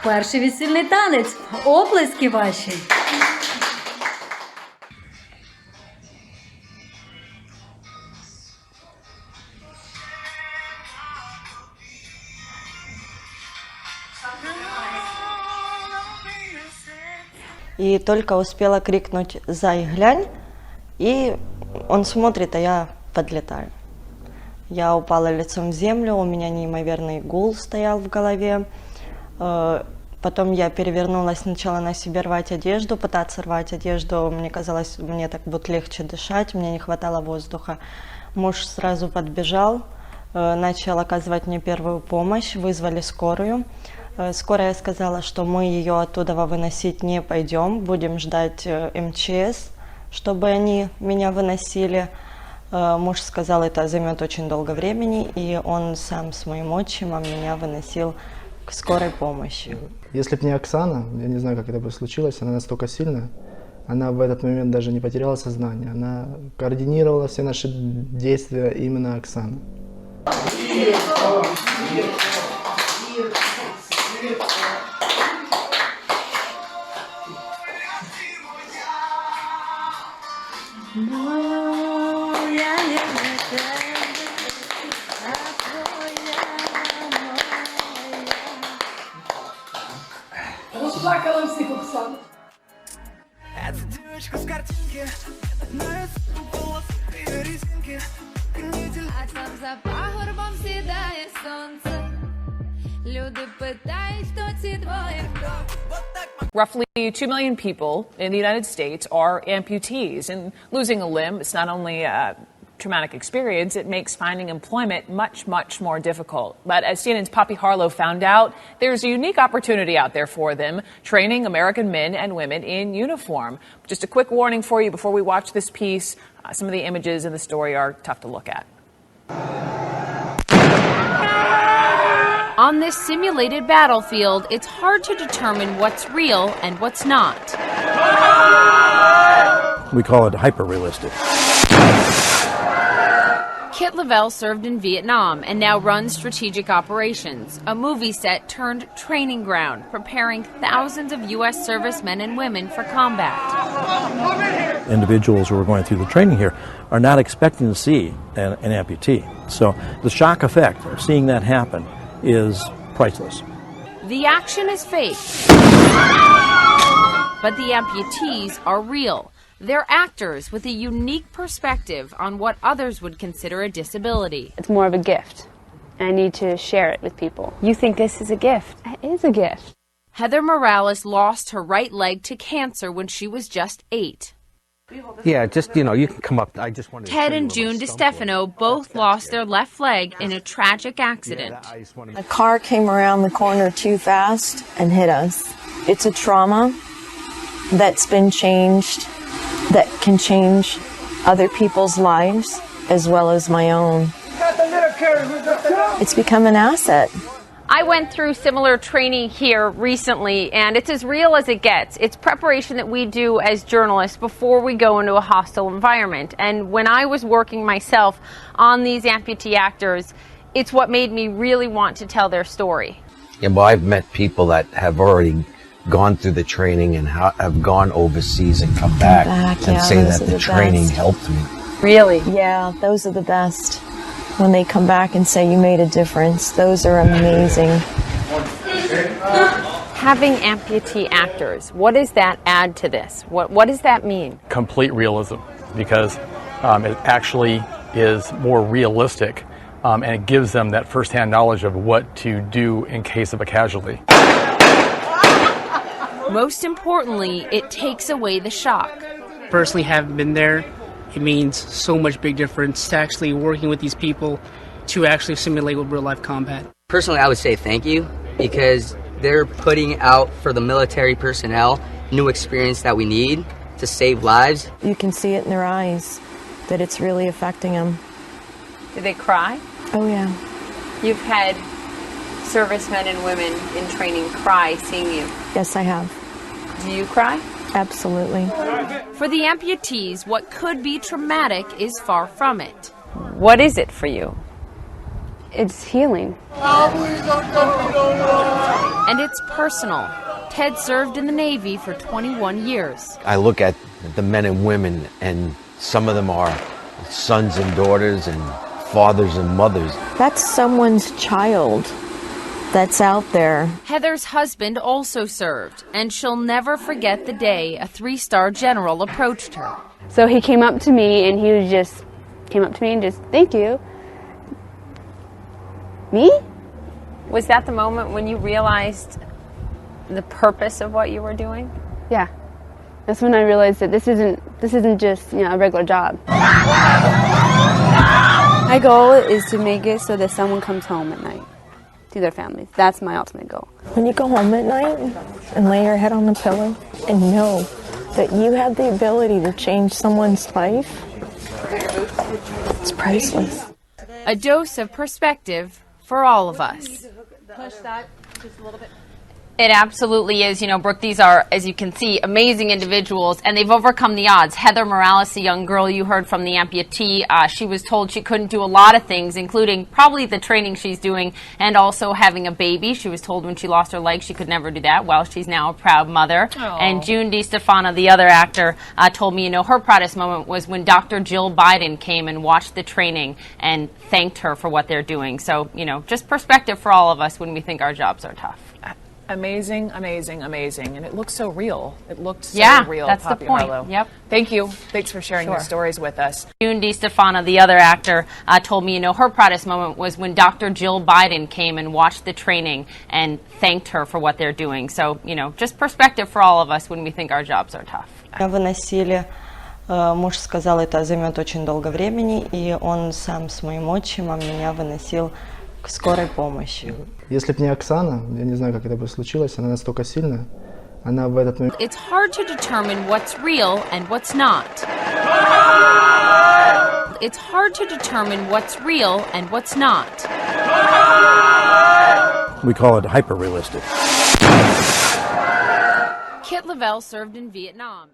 Перший весільний танець. Оплески ваші. И только успела крикнуть «Зай, глянь!», и он смотрит, а я подлетаю. Я упала лицом в землю, у меня неимоверный гул стоял в голове. Потом я перевернулась, начала на себе рвать одежду, пытаться рвать одежду. Мне казалось, мне так будет легче дышать, мне не хватало воздуха. Муж сразу подбежал, начал оказывать мне первую помощь, вызвали скорую. Скорая сказала, что мы ее оттуда выносить не пойдем, будем ждать МЧС, чтобы они меня выносили. Муж сказал, это займет очень долго времени, и он сам с моим отчимом меня выносил к скорой помощи. Если бы не Оксана, я не знаю, как это бы случилось, она настолько сильная, она в этот момент даже не потеряла сознание, она координировала все наши действия, именно Оксана. Розплакала всіх, Оксана. Это девочка с картинки, нравится волосы и резинки. А там за пагорбом сідає сонце. Люди питають, хто ці двоє, хто. Roughly 2 million people in the United States are amputees, and losing a limb is not only a traumatic experience, it makes finding employment much, much more difficult. But as CNN's Poppy Harlow found out, there's a unique opportunity out there for them, training American men and women in uniform. Just a quick warning for you before we watch this piece, some of the images in the story are tough to look at. On this simulated battlefield, it's hard to determine what's real and what's not. We call it hyper-realistic. Kit Lavelle served in Vietnam and now runs strategic operations, a movie set turned training ground, preparing thousands of U.S. servicemen and women for combat. Individuals who are going through the training here are not expecting to see an amputee. So the shock effect of seeing that happen is priceless. The action is fake, but the amputees are real. They're actors with a unique perspective on what others would consider a disability. It's more of a gift. I need to share it with people. You think this is a gift? It is a gift. Heather Morales lost her right leg to cancer when she was just 8. Yeah, just, you can come up. I just wanted Ted and June DeStefano both lost their left leg in a tragic accident. A car came around the corner too fast and hit us. It's a trauma that's been changed, that can change other people's lives as well as my own. It's become an asset. I went through similar training here recently, and it's as real as it gets. It's preparation that we do as journalists before we go into a hostile environment. And when I was working myself on these amputee actors, it's what made me really want to tell their story. Yeah, well, I've met people that have already gone through the training and have gone overseas and come back and say that the training helped me. Really? Yeah, those are the best. When they come back and say you made a difference, those are amazing. Having amputee actors, what does that add to this? What does that mean? Complete realism, because it actually is more realistic, and it gives them that firsthand knowledge of what to do in case of a casualty. Most importantly, it takes away the shock. Personally, haven't been there. It means so much big difference to actually working with these people to actually simulate with real-life combat. Personally, I would say thank you, because they're putting out for the military personnel new experience that we need to save lives. You can see it in their eyes that it's really affecting them. Do they cry? Oh, yeah. You've had servicemen and women in training cry seeing you. Yes, I have. Do you cry? Absolutely. For the amputees, what could be traumatic is far from it. What is it for you? it's healing. And it's personal. Ted served in the Navy for 21 years. I look at the men and women, and some of them are sons and daughters and fathers and mothers. That's someone's child that's out there. Heather's husband also served, and she'll never forget the day a 3-star general approached her. So he came up to me and thank you. Me? Was that the moment when you realized the purpose of what you were doing? Yeah. That's when I realized that this isn't just, a regular job. My goal is to make it so that someone comes home at night to their families. That's my ultimate goal. When you go home at night and lay your head on the pillow and know that you have the ability to change someone's life, it's priceless. A dose of perspective for all of us. Push that just a little bit. It absolutely is. Brooke, these are, as you can see, amazing individuals, and they've overcome the odds. Heather Morales, a young girl you heard from, the amputee, she was told she couldn't do a lot of things, including probably the training she's doing and also having a baby. She was told when she lost her leg she could never do that. Well, she's now a proud mother. Aww. And June DeStefano, the other actor, told me, her proudest moment was when Dr. Jill Biden came and watched the training and thanked her for what they're doing. So, just perspective for all of us when we think our jobs are tough. Amazing, amazing, amazing. And it looks so real. It looked so real, that's Poppy the point. Harlow. Yep. Thank you. Thanks for sharing your Sure. stories with us. June DeStefano, the other actor, told me, her proudest moment was when Dr. Jill Biden came and watched the training and thanked her for what they're doing. So, just perspective for all of us when we think our jobs are tough. Меня выносили, муж сказал, это займет очень долго времени, и он сам с моим отчимом меня выносил к скорой помощи. Если бы не Оксана, я не знаю, как это бы случилось, она настолько сильная, она в этот момент... It's hard to determine what's real and what's not. It's hard to determine what's real and what's not. We call it hyper-realistic. Kit Lavelle served in Vietnam.